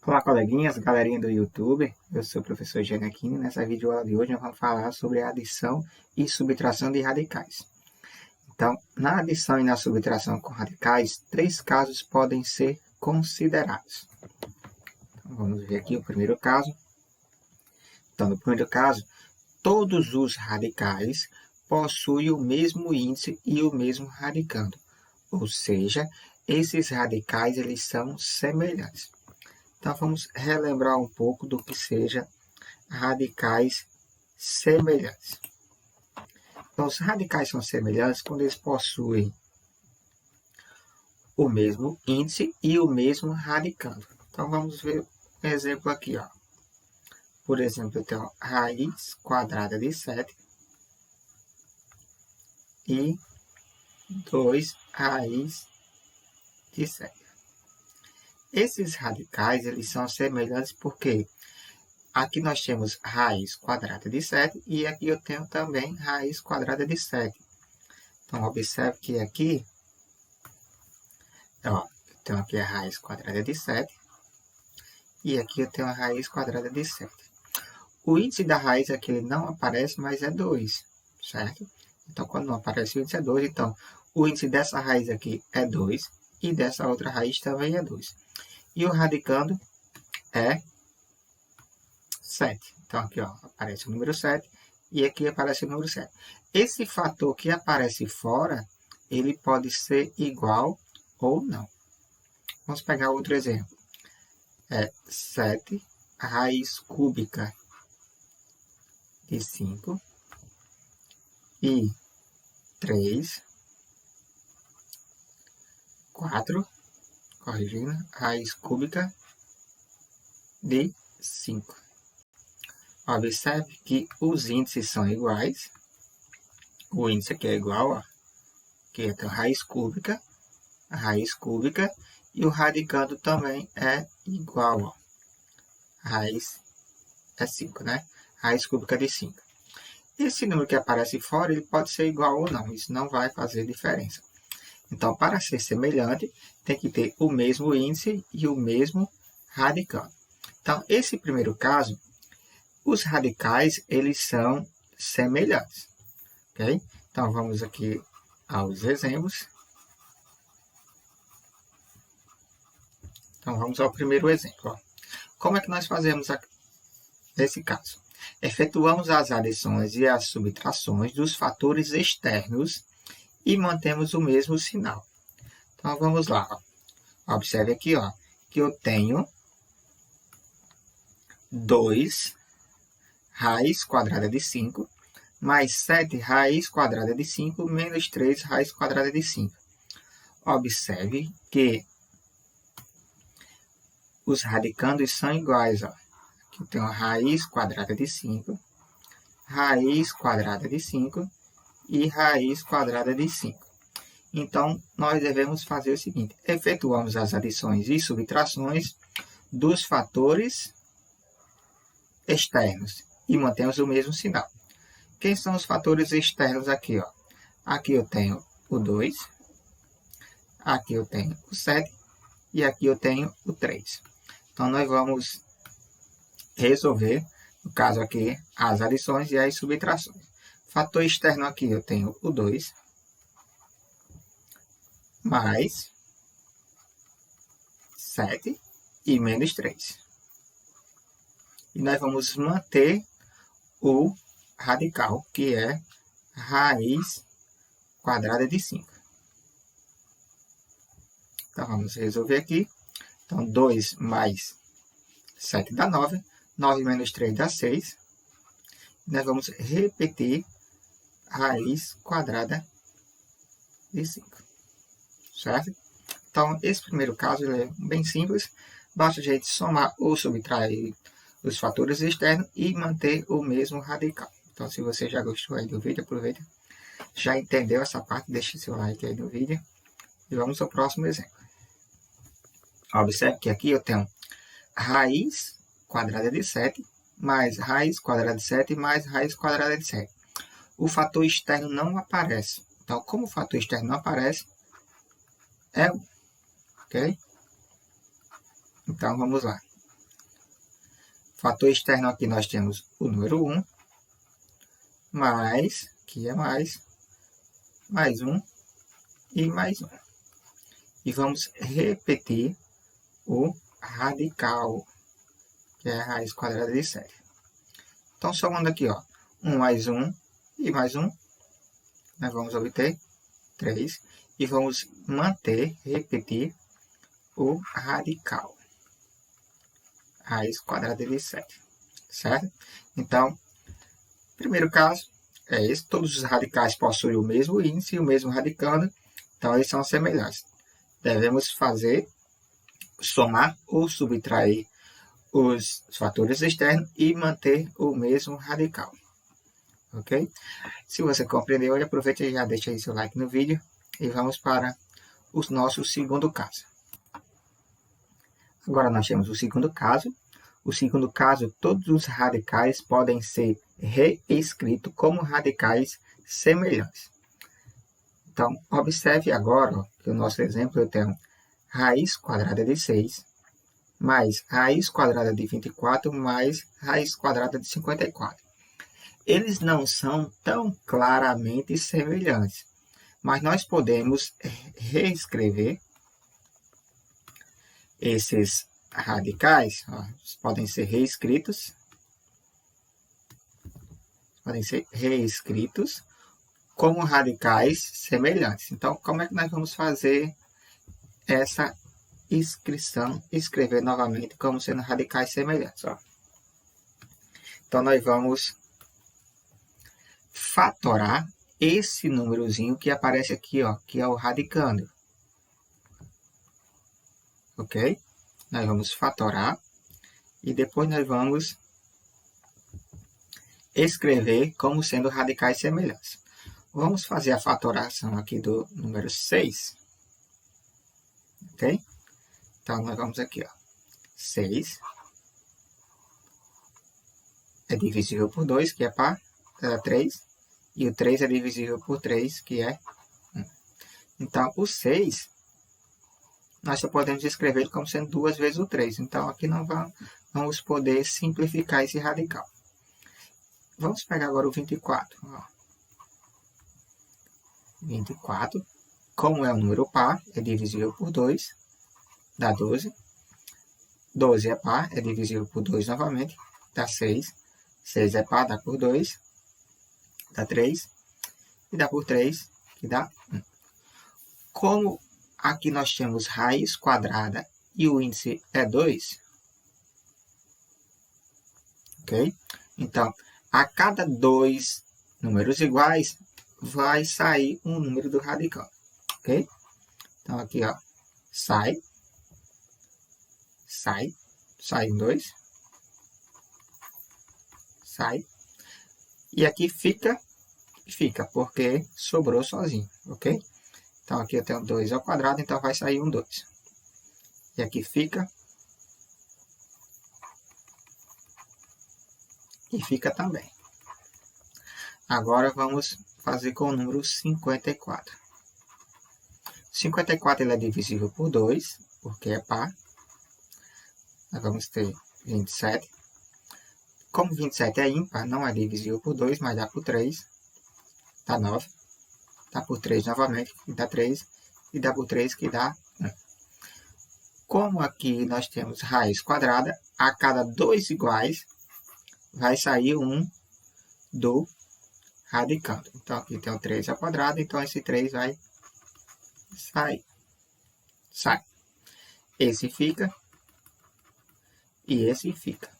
Olá, coleguinhas, galerinha do YouTube. Eu sou o professor Gianecchini. Nessa videoaula de hoje nós vamos falar sobre a adição e subtração de radicais. Então, na adição e na subtração com radicais, três casos podem ser considerados. Então, vamos ver aqui o primeiro caso. Então, no primeiro caso, todos os radicais possuem o mesmo índice e o mesmo radicando. Ou seja, esses radicais eles são semelhantes. Então, vamos relembrar um pouco do que seja radicais semelhantes. Então, os radicais são semelhantes quando eles possuem o mesmo índice e o mesmo radicando. Então, vamos ver um exemplo aqui. Ó. Por exemplo, eu tenho raiz quadrada de 7 e 2 raiz de 7. Esses radicais eles são semelhantes porque aqui nós temos raiz quadrada de 7 e aqui eu tenho também raiz quadrada de 7. Então, observe que aqui, ó, eu tenho aqui a raiz quadrada de 7 e aqui eu tenho a raiz quadrada de 7. O índice da raiz aqui ele não aparece, mas é 2, certo? Então, quando não aparece o índice é 2, então o índice dessa raiz aqui é 2 e dessa outra raiz também é 2. E o radicando é 7. Então, aqui ó, aparece o número 7 e aqui aparece o número 7. Esse fator que aparece fora, ele pode ser igual ou não. Vamos pegar outro exemplo. É 7 raiz cúbica de 5 e 3, 4, corrigindo, raiz cúbica de 5. Observe que os índices são iguais. O índice aqui é igual, ó, que é a raiz cúbica, e o radicando também é igual, ó. Raiz é 5, né? Raiz cúbica de 5. Esse número que aparece fora, ele pode ser igual ou não, isso não vai fazer diferença. Então, para ser semelhante, tem que ter o mesmo índice e o mesmo radicando. Então, esse primeiro caso, os radicais, eles são semelhantes, ok? Então, vamos aqui aos exemplos. Então, vamos ao primeiro exemplo. Ó. Como é que nós fazemos nesse caso? Efetuamos as adições e as subtrações dos fatores externos e mantemos o mesmo sinal. Então, vamos lá. Ó. Observe aqui ó, que eu tenho 2 raiz quadrada de 5 mais 7 raiz quadrada de 5 menos 3 raiz quadrada de 5. Observe que os radicandos são iguais. Ó. Aqui eu tenho a raiz quadrada de 5, raiz quadrada de 5 e raiz quadrada de 5. Então, nós devemos fazer o seguinte. Efetuamos as adições e subtrações dos fatores externos e mantemos o mesmo sinal. Quem são os fatores externos aqui? Ó? Aqui eu tenho o 2, aqui eu tenho o 7 e aqui eu tenho o 3. Então, nós vamos resolver, no caso aqui, as adições e as subtrações. Fator externo aqui eu tenho o 2 mais 7 e menos 3. E nós vamos manter o radical, que é raiz quadrada de 5. Então, vamos resolver aqui. Então, 2 mais 7 dá 9. 9 menos 3 dá 6. E nós vamos repetir raiz quadrada de 5. Certo? Então, esse primeiro caso é bem simples. Basta a gente somar ou subtrair os fatores externos e manter o mesmo radical. Então, se você já gostou aí do vídeo, aproveita. Já entendeu essa parte, deixe seu like aí no vídeo. E vamos ao próximo exemplo. Observe que aqui eu tenho raiz quadrada de 7 mais raiz quadrada de 7 mais raiz quadrada de 7. O fator externo não aparece. Então, como o fator externo não aparece, é 1. Ok? Então, vamos lá. Fator externo aqui nós temos o número 1, mais, que é mais 1 e mais 1. E vamos repetir o radical, que é a raiz quadrada de 7. Então, somando aqui, ó, 1 mais 1 e mais 1, nós vamos obter 3. E vamos repetir o radical, raiz quadrada de 7, certo? Então, primeiro caso é esse, todos os radicais possuem o mesmo índice e o mesmo radicando, então eles são semelhantes. Devemos somar ou subtrair os fatores externos e manter o mesmo radical, ok? Se você compreendeu, aproveite e já deixa aí seu like no vídeo e vamos para o nosso segundo caso. Agora nós temos o segundo caso. O segundo caso, todos os radicais podem ser reescritos como radicais semelhantes. Então, observe agora, ó, que o nosso exemplo eu tenho raiz quadrada de 6, mais raiz quadrada de 24, mais raiz quadrada de 54. Eles não são tão claramente semelhantes, mas nós podemos reescrever esses radicais, ó, podem ser reescritos como radicais semelhantes. Então, como é que nós vamos fazer essa escrever novamente como sendo radicais semelhantes? Ó. Então, nós vamos fatorar esse númerozinho que aparece aqui, ó, que é o radicando. Ok? Nós vamos fatorar e depois nós vamos escrever como sendo radicais semelhantes. Vamos fazer a fatoração aqui do número 6. Ok? Então, nós vamos aqui, ó. 6 é divisível por 2, que é par, é 3. E o 3 é divisível por 3, que é 1. Então, o 6, nós só podemos escrever como sendo 2 vezes o 3. Então, aqui não vamos poder simplificar esse radical. Vamos pegar agora o 24. Ó. 24, como é um número par, é divisível por 2, dá 12. 12 é par, é divisível por 2 novamente, dá 6. 6 é par, dá por 2, dá 3. E dá por 3, que dá 1. Como aqui nós temos raiz quadrada e o índice é 2, ok? Então, a cada 2 números iguais, vai sair um número do radical, ok? Então, aqui, ó, sai um 2, sai, e aqui fica, porque sobrou sozinho, ok? Então, aqui eu tenho 2 ao quadrado, então vai sair um 2. E aqui fica, e fica também. Agora, vamos fazer com o número 54. 54 ele é divisível por 2, porque é par. Nós vamos ter 27. Como 27 é ímpar, não é divisível por 2, mas dá por 3. Dá 9. Dá por 3 novamente, que dá 3. E dá por 3, que dá 1. Como aqui nós temos raiz quadrada, a cada 2 iguais, vai sair um do radicando. Então, aqui tem o 3 ao quadrado, então esse 3 vai sair. Sai. Esse fica. E esse fica.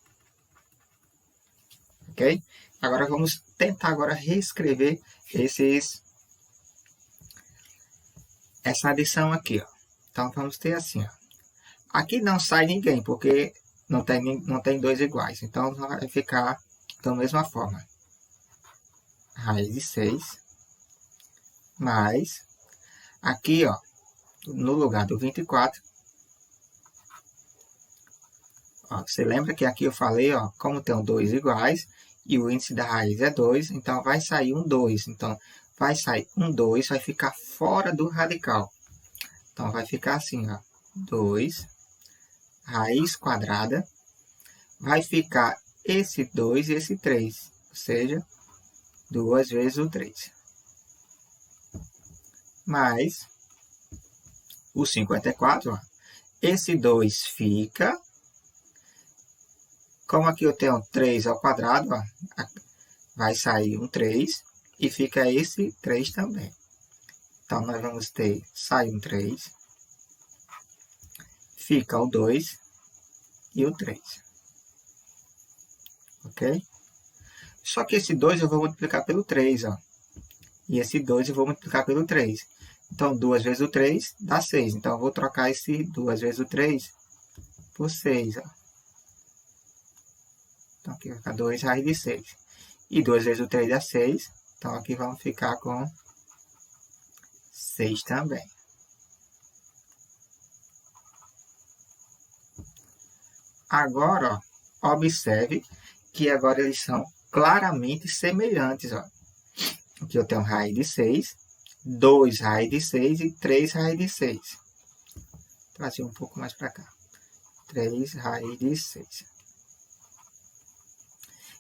Ok? Agora, vamos tentar agora reescrever essa adição aqui, ó. Então, vamos ter assim, ó. Aqui não sai ninguém, porque não tem 2 iguais. Então, vai ficar da mesma forma. Raiz de 6 mais, aqui, ó, no lugar do 24, ó, você lembra que aqui eu falei, ó, como tem 2 iguais e o índice da raiz é 2, então vai sair um 2. Então, vai sair um 2, vai ficar fora do radical. Então, vai ficar assim, ó, 2, raiz quadrada. vai ficar esse 2 e esse 3, ou seja, 2 vezes o 3. Mais o 54, ó. Esse 2 fica. Como aqui eu tenho 3 ao quadrado, ó, vai sair um 3 e fica esse 3 também. Então, nós vamos ter, sai um 3, fica o 2 e o 3. Ok? Só que esse 2 eu vou multiplicar pelo 3, ó. E esse 2 eu vou multiplicar pelo 3. Então, 2 vezes o 3 dá 6. Então, eu vou trocar esse 2 vezes o 3 por 6, ó. Então, aqui vai ficar 2 raiz de 6. E 2 vezes o 3 dá 6. Então, aqui vamos ficar com 6 também. Agora, ó, observe que agora eles são claramente semelhantes. Ó. Aqui eu tenho raiz de 6, 2 raiz de 6 e 3 raiz de 6. Vou trazer um pouco mais para cá. 3 raiz de 6.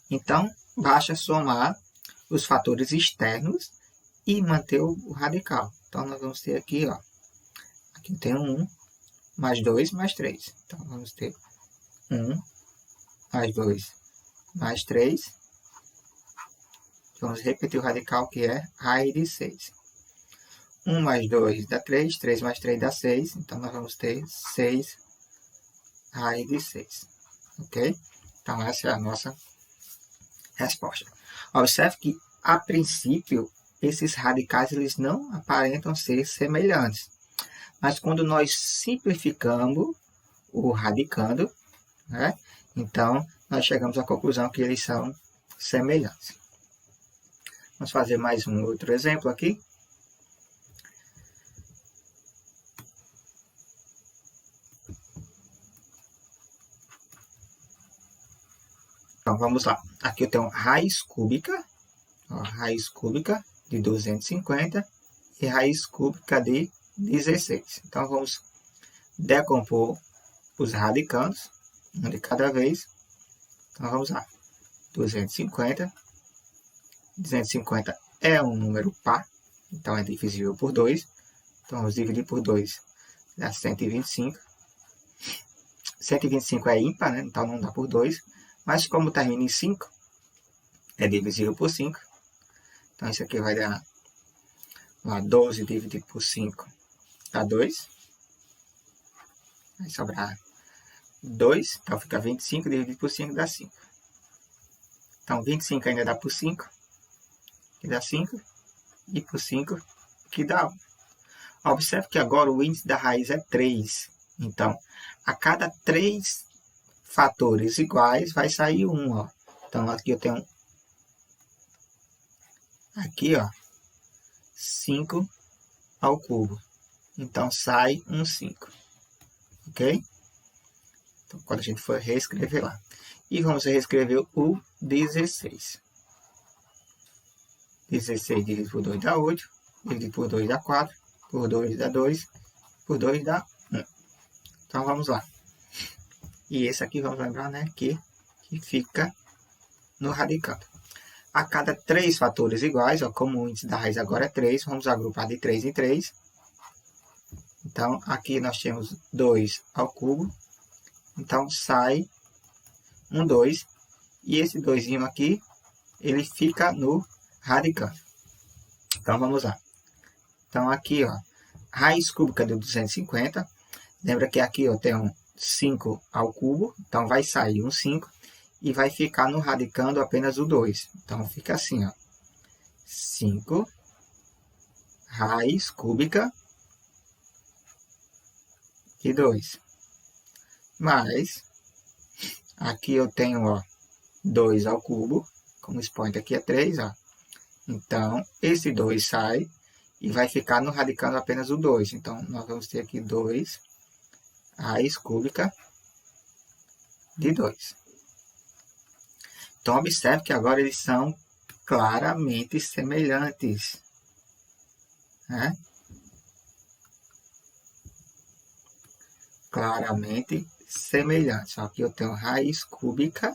Então, basta somar os fatores externos e manter o radical. Então, nós vamos ter aqui, ó. Aqui eu tenho 1, mais 2, mais 3. Então, vamos ter 1, mais 2, mais 3. Vamos repetir o radical, que é raiz de 6. 1 mais 2 dá 3, 3 mais 3 dá 6. Então, nós vamos ter 6 raiz de 6. Ok? Então, essa é a nossa resposta. Observe que, a princípio, esses radicais eles não aparentam ser semelhantes. Mas quando nós simplificamos o radicando, né, então nós chegamos à conclusão que eles são semelhantes. Vamos fazer mais um outro exemplo aqui. Então, vamos lá. Aqui eu tenho raiz cúbica, ó, raiz cúbica de 250 e raiz cúbica de 16. Então, vamos decompor os radicandos, um de cada vez. Então, vamos lá. 250. 250 é um número par, então é divisível por 2. Então, vamos dividir por 2, dá 125. 125 é ímpar, né? Então não dá por 2. Mas como termina em 5, é divisível por 5. Então, isso aqui vai dar 12 dividido por 5 dá 2. Vai sobrar 2. Então, fica 25 dividido por 5 dá 5. Então, 25 ainda dá por 5, que dá 5. E por 5, que dá 1. Observe que agora o índice da raiz é 3. Então, a cada 3 fatores iguais vai sair 1. Ó. Então, aqui eu tenho aqui, ó, 5 ao cubo. Então, sai um 5. Ok? Então, quando a gente for reescrever lá. E vamos reescrever o 16. 16 dividido por 2 dá 8. Dividido por 2 dá 4. Por 2 dá 2. Por 2 dá 1. Então, vamos lá. E esse aqui, vamos lembrar, né, que fica no radicando. A cada 3 fatores iguais, ó, como o índice da raiz agora é 3, vamos agrupar de 3 em 3. Então, aqui nós temos 2 ao cubo. Então, sai um 2. E esse 2 aqui, ele fica no radicando. Então, vamos lá. Então, aqui, ó, raiz cúbica de 250. Lembra que aqui eu tenho 5 ao cubo. Então, vai sair um 5. E vai ficar no radicando apenas o 2. Então, fica assim, ó. 5 raiz cúbica de 2. Mas, aqui eu tenho, ó, 2 ao cubo. Como o expoente aqui é 3, ó. Então, esse 2 sai e vai ficar no radicando apenas o 2. Então, nós vamos ter aqui 2 raiz cúbica de 2. Então, observe que agora eles são claramente semelhantes. Né? Claramente semelhantes. Aqui eu tenho raiz cúbica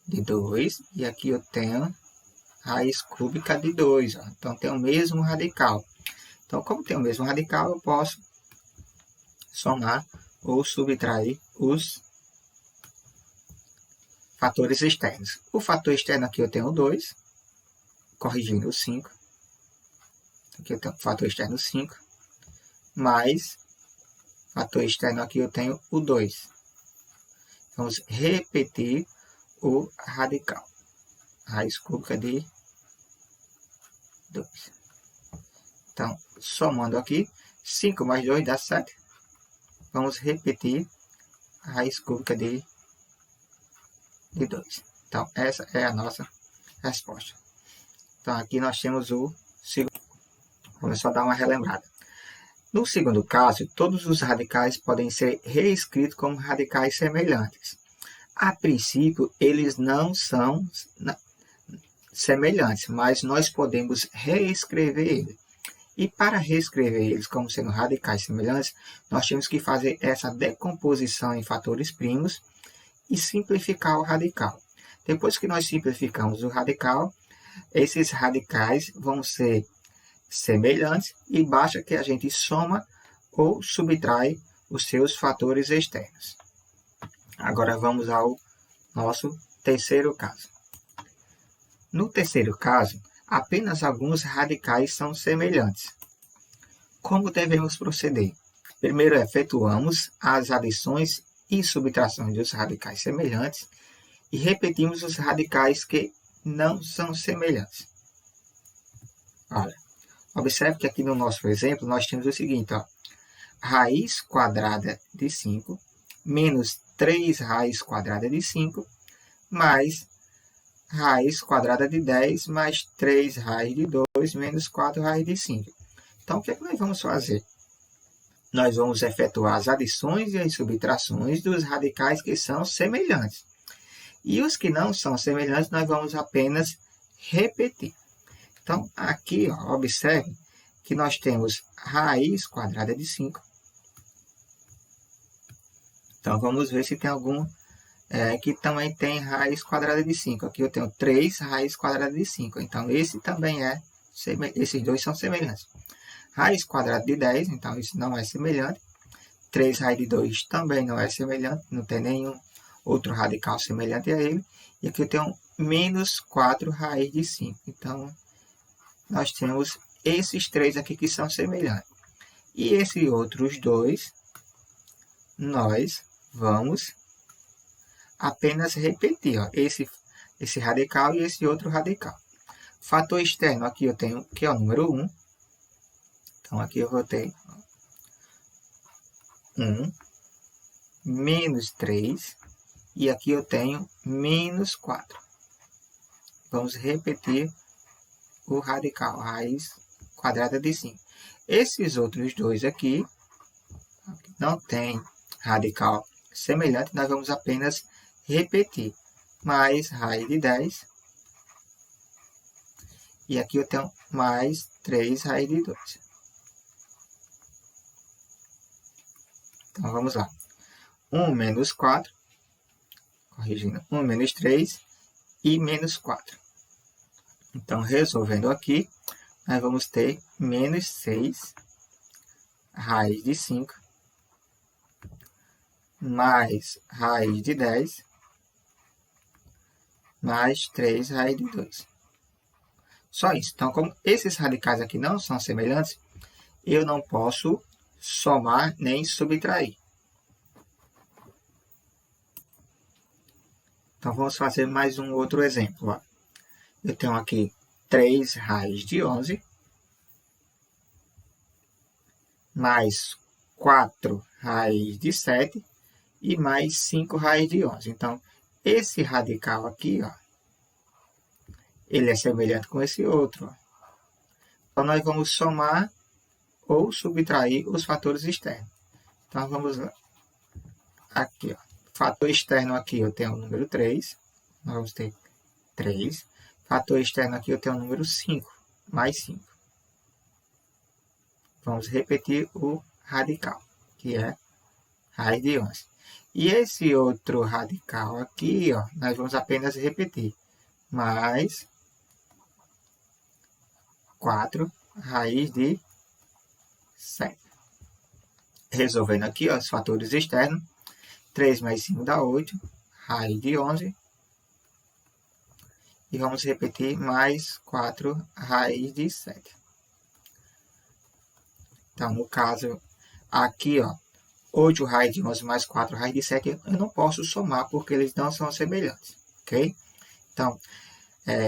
de 2 e aqui eu tenho raiz cúbica de 2. Então, tem o mesmo radical. Então, como tem o mesmo radical, eu posso somar ou subtrair os fatores externos. O fator externo aqui eu tenho 2, corrigindo o 5. Aqui eu tenho o fator externo 5, mais fator externo aqui eu tenho o 2. Vamos repetir o radical. Raiz cúbica de 2. Então, somando aqui, 5 mais 2 dá 7. Vamos repetir a raiz cúbica de 2. Então, essa é a nossa resposta. Então, aqui nós temos o segundo. Vamos só dar uma relembrada. No segundo caso, todos os radicais podem ser reescritos como radicais semelhantes. A princípio, eles não são semelhantes, mas nós podemos reescrever eles. E para reescrever eles como sendo radicais semelhantes, nós temos que fazer essa decomposição em fatores primos e simplificar o radical. Depois que nós simplificamos o radical, esses radicais vão ser semelhantes e basta que a gente soma ou subtrai os seus fatores externos. Agora vamos ao nosso terceiro caso. No terceiro caso, apenas alguns radicais são semelhantes. Como devemos proceder? Primeiro, efetuamos as adições e subtrações dos radicais semelhantes e repetimos os radicais que não são semelhantes. Olha, observe que aqui no nosso exemplo nós temos o seguinte, ó, raiz quadrada de 5 menos 3 raiz quadrada de 5 mais raiz quadrada de 10 mais 3 raiz de 2 menos 4 raiz de 5. Então, o que é que nós vamos fazer? Nós vamos efetuar as adições e as subtrações dos radicais que são semelhantes. E os que não são semelhantes, nós vamos apenas repetir. Então, aqui, ó, observe que nós temos raiz quadrada de 5. Então, vamos ver se tem algum que também tem raiz quadrada de 5. Aqui eu tenho 3 raiz quadrada de 5. Então, esse também esses dois são semelhantes. Raiz quadrada de 10, então isso não é semelhante. 3 raiz de 2 também não é semelhante, não tem nenhum outro radical semelhante a ele. E aqui eu tenho menos 4 raiz de 5. Então, nós temos esses três aqui que são semelhantes. E esses outros dois, nós vamos apenas repetir, ó, esse radical e esse outro radical. Fator externo, aqui eu tenho que é o número 1. Então, aqui eu vou ter 1 menos 3 e aqui eu tenho menos 4. Vamos repetir o radical, raiz quadrada de 5. Esses outros dois aqui não tem radical semelhante, nós vamos apenas repetir. Mais raiz de 10. E aqui eu tenho mais 3 raiz de 2. Então, vamos lá. 1 menos 4. Corrigindo. 1 menos 3 e menos 4. Então, resolvendo aqui, nós vamos ter menos 6 raiz de 5 mais raiz de 10 mais 3 raiz de 2. Só isso. Então, como esses radicais aqui não são semelhantes, eu não posso somar nem subtrair. Então, vamos fazer mais um outro exemplo. Ó. Eu tenho aqui 3 raiz de 11 mais 4 raiz de 7 e mais 5 raiz de 11. Então, esse radical aqui, ó, ele é semelhante com esse outro. Ó. Então, nós vamos somar ou subtrair os fatores externos. Então, vamos lá. Aqui, ó. Fator externo aqui eu tenho o número 3. Nós vamos ter 3. Fator externo aqui eu tenho o número 5. Mais 5. Vamos repetir o radical, que é raiz de 11. E esse outro radical aqui, ó, nós vamos apenas repetir. Mais 4 raiz de 7. Resolvendo aqui, ó, os fatores externos. 3 mais 5 dá 8, raiz de 11. E vamos repetir mais 4 raiz de 7. Então, no caso, aqui, ó, 8 raiz de 11 mais 4 raiz de 7, eu não posso somar porque eles não são semelhantes, ok? Então,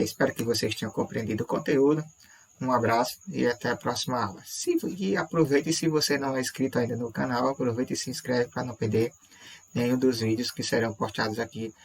espero que vocês tenham compreendido o conteúdo. Um abraço e até a próxima aula. E aproveite, se você não é inscrito ainda no canal, aproveite e se inscreve para não perder nenhum dos vídeos que serão postados aqui